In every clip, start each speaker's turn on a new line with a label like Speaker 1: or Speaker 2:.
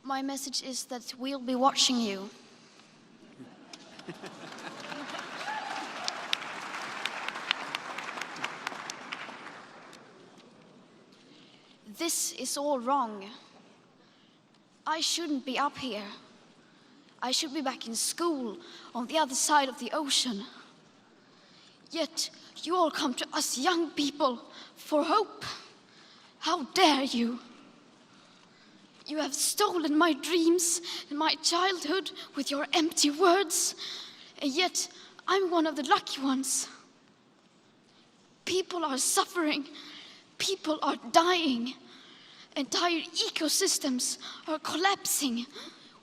Speaker 1: My message is that we'll be watching you. This is all wrong. I shouldn't be up here. I should be back in school on the other side of the ocean. Yet you all come to us young people for hope. How dare you? You have stolen my dreams and my childhood with your empty words, and yet I'm one of the lucky ones. People are suffering, people are dying, entire ecosystems are collapsing.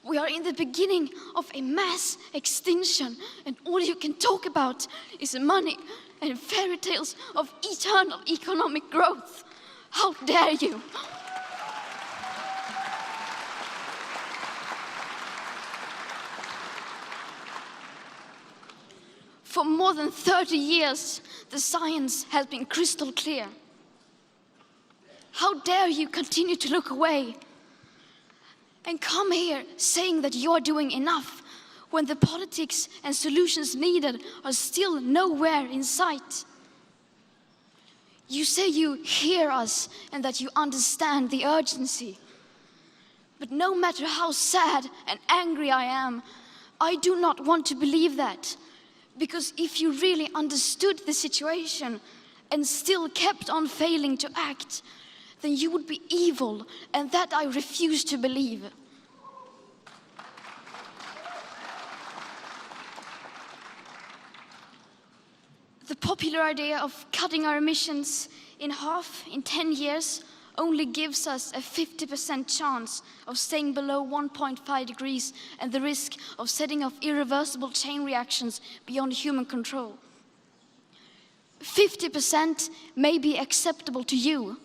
Speaker 1: We are in the beginning of a mass extinction, and all you can talk about is money and fairy tales of eternal economic growth. How dare you? For more than 30 years, the science has been crystal clear. How dare you continue to look away and come here saying that you're doing enough when the politics and solutions needed are still nowhere in sight? You say you hear us and that you understand the urgency. But no matter how sad and angry I am, I do not want to believe that. Because if you really understood the situation and still kept on failing to act, then you would be evil, and that I refuse to believe. The popular idea of cutting our emissions in half in 10 years only gives us a 50% chance of staying below 1.5 degrees and the risk of setting off irreversible chain reactions beyond human control. 50% may be acceptable to you,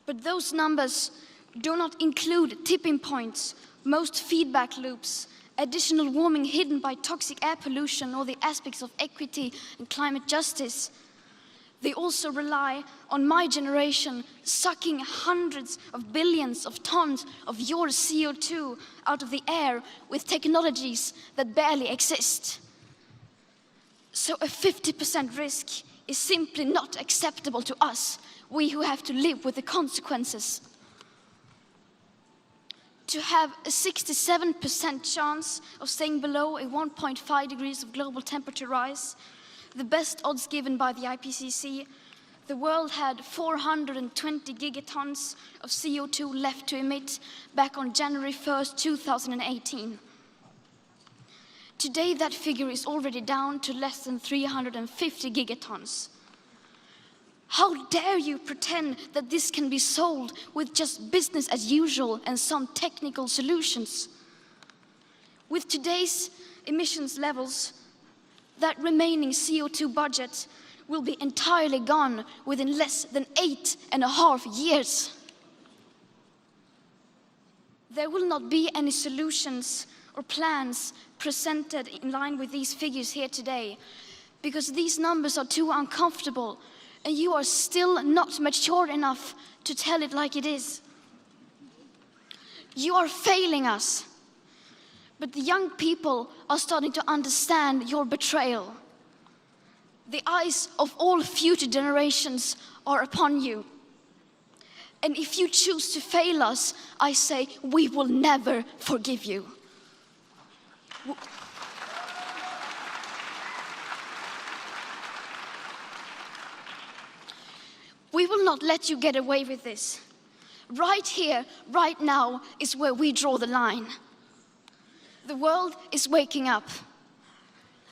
Speaker 1: but those numbers do not include tipping points, most feedback loops, additional warming hidden by toxic air pollution, or the aspects of equity and climate justice. They also rely on my generation sucking hundreds of billions of tons of your CO2 out of the air with technologies that barely exist. So a 50% risk is simply not acceptable to us, we who have to live with the consequences. To have a 67% chance of staying below a 1.5 degrees of global temperature rise, the best odds given by the IPCC, the world had 420 gigatons of CO2 left to emit back on January 1st, 2018. Today, that figure is already down to less than 350 gigatons. How dare you pretend that this can be solved with just business as usual and some technical solutions? With today's emissions levels, that remaining CO2 budget will be entirely gone within less than 8.5 years. There will not be any solutions or plans presented in line with these figures here today, because these numbers are too uncomfortable and you are still not mature enough to tell it like it is. You are failing us. But the young people are starting to understand your betrayal. The eyes of all future generations are upon you. And if you choose to fail us, I say we will never forgive you. We will not let you get away with this. Right here, right now, is where we draw the line. The world is waking up,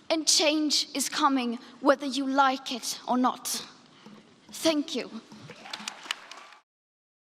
Speaker 1: and change is coming whether you like it or not. Thank you.